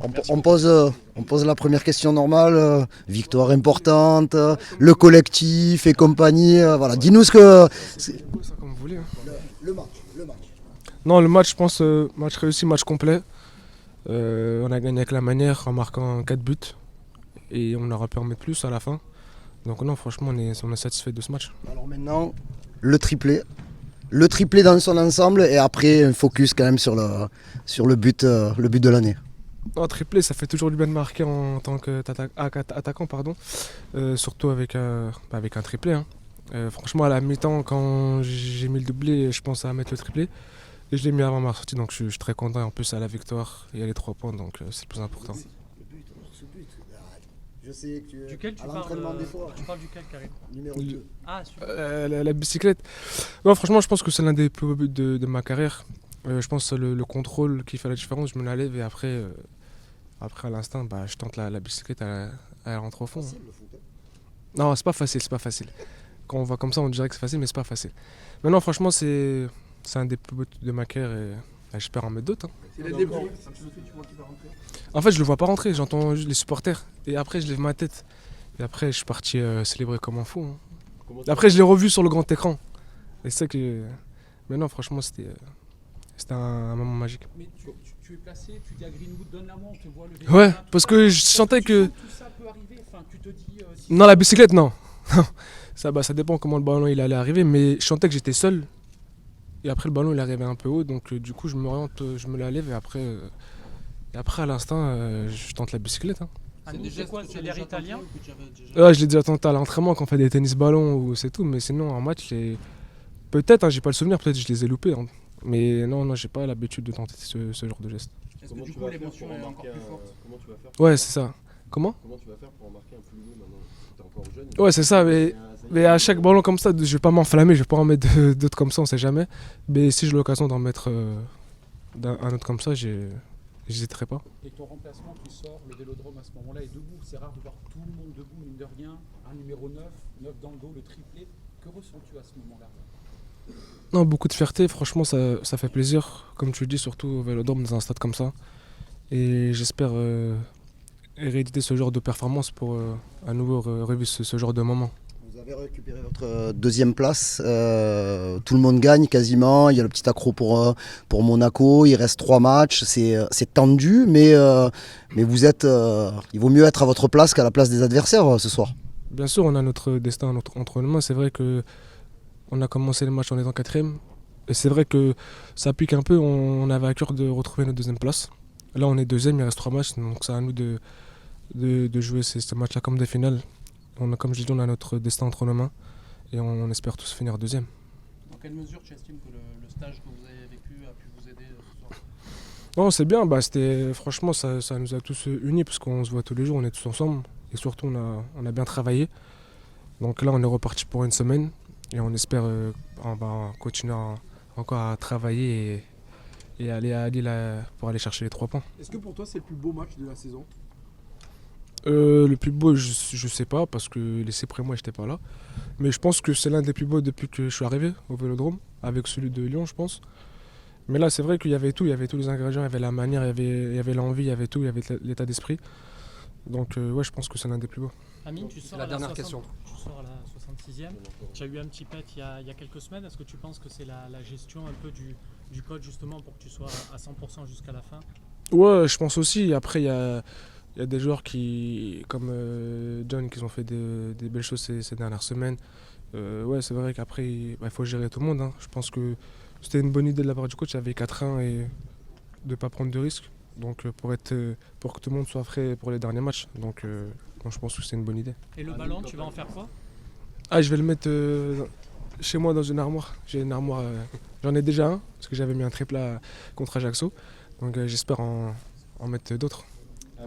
On pose la première question normale, victoire importante, le collectif et compagnie. Voilà, dis-nous ce que. Ça comme vous voulez, hein. Le match, le match. Non, le match, je pense, match réussi, match complet. On a gagné avec la manière en marquant 4 buts et on aura pu en mettre plus à la fin. Donc non, franchement, on est satisfait de ce match. Alors maintenant, le triplé. Le triplé dans son ensemble et après un focus quand même sur le but de l'année. Non, triplé, ça fait toujours du bien de marquer en tant qu'attaquant, pardon. Surtout avec un triplé, hein. Franchement, à la mi-temps, quand j'ai mis le doublé, je pensais à mettre le triplé. Et je l'ai mis avant ma sortie, donc je suis très content. En plus, à la victoire et à les 3 points, donc c'est le plus important. Je sais que tu es Duquel tu parles Tu parles duquel, Karim? Numéro 2. Ah, super. La bicyclette. Non, franchement, je pense que c'est l'un des plus beaux buts de ma carrière. Je pense que c'est le contrôle qui fait la différence. Je me la lève et après à l'instant, je tente la bicyclette, elle rentre au fond, hein. Non, c'est pas facile, c'est pas facile. Quand on voit comme ça, on dirait que c'est facile, mais c'est pas facile. Mais non, franchement, c'est un des plus beaux buts de ma carrière et j'espère en mettre d'autres, hein. En fait, je le vois pas rentrer, j'entends juste les supporters. Et après, je lève ma tête. Et après, je suis parti célébrer comme un fou, hein. Après, je l'ai revu sur le grand écran. Et c'est ça que. Mais non, franchement, c'était un moment magique. Mais tu es placé, tu dis à Greenwood, donne la main, on te voit le Ouais, parce que je sentais que. Tout ça peut arriver, enfin, tu te dis. Non, la bicyclette, non. Ça dépend comment le ballon il allait arriver, mais je sentais que j'étais seul. Et après, le ballon il arrivait un peu haut, donc du coup, je m'oriente, je me la lève et après à l'instant, je tente la bicyclette, hein. C'est quoi? C'est l'air italien? Ouais, je l'ai déjà tenté à l'entraînement quand on fait des tennis-ballons ou c'est tout, mais sinon en match, peut-être, hein, j'ai pas le souvenir, peut-être que je les ai loupés, hein. Mais non, j'ai pas l'habitude de tenter ce genre de geste. Est-ce que du coup l'émotion est encore plus forte? Comment tu vas faire Ouais, c'est ça. Comment tu vas faire pour en marquer un plus beau maintenant? T'es encore jeune. Ouais, c'est ça, mais à chaque ballon comme ça, je vais pas m'enflammer, je vais pas en mettre d'autres comme ça, on sait jamais. Mais si j'ai l'occasion d'en mettre un autre comme ça, j'hésiterai pas. Et ton remplacement qui sort, le Vélodrome à ce moment-là est debout. C'est rare de voir tout le monde debout, mine de rien. Un numéro 9 dans le dos, le triplé. Que ressens-tu à ce moment-là? Non, beaucoup de fierté, franchement, ça fait plaisir. Comme tu le dis, surtout au Vélodrome, dans un stade comme ça. Et j'espère héréditer ce genre de performance pour à nouveau revivre ce genre de moment. Vous avez récupéré votre deuxième place. Tout le monde gagne quasiment. Il y a le petit accro pour Monaco. Il reste 3 matchs. C'est tendu, mais vous êtes. Il vaut mieux être à votre place qu'à la place des adversaires ce soir. Bien sûr, on a notre destin entre nos mains. C'est vrai qu'on a commencé le match en étant 4e. Et c'est vrai que ça pique un peu. On avait à cœur de retrouver notre deuxième place. Là, on est 2e, il reste 3 matchs. Donc c'est à nous de jouer ce match-là comme des finales. Comme je dis, on a notre destin entre nos mains et on espère tous finir 2e. Dans quelle mesure tu estimes que le stage que vous avez vécu a pu vous aider ce soir? Non, c'est bien, franchement ça nous a tous unis parce qu'on se voit tous les jours, on est tous ensemble et surtout on a bien travaillé. Donc là on est reparti pour une semaine et on espère continuer encore à travailler et aller à Lille pour aller chercher les 3 points. Est-ce que pour toi c'est le plus beau match de la saison? Le plus beau, je sais pas, parce que les 6 premiers mois, j'étais pas là. Mais je pense que c'est l'un des plus beaux depuis que je suis arrivé au Vélodrome, avec celui de Lyon, je pense. Mais là, c'est vrai qu'il y avait tout, il y avait tous les ingrédients, il y avait la manière, il y avait l'envie, il y avait tout, il y avait l'état d'esprit. Donc, ouais, je pense que c'est l'un des plus beaux. Amine, tu sors la à dernière question. Tu sors à la 66e. Tu as eu un petit pet il y a quelques semaines. Est-ce que tu penses que c'est la gestion un peu du coach, justement, pour que tu sois à 100% jusqu'à la fin? Ouais, je pense aussi. Après, il y a des joueurs comme John qui ont fait des belles choses ces dernières semaines. Ouais, c'est vrai qu'après, il faut gérer tout le monde, hein. Je pense que c'était une bonne idée de la part du coach avec 4-1 et de ne pas prendre de risques. Donc pour que tout le monde soit frais pour les derniers matchs. Donc je pense que c'est une bonne idée. Et le ballon, tu vas en faire quoi? Ah, je vais le mettre chez moi dans une armoire. J'ai une armoire, j'en ai déjà un parce que j'avais mis un triple contre Ajaccio. Donc j'espère en mettre d'autres.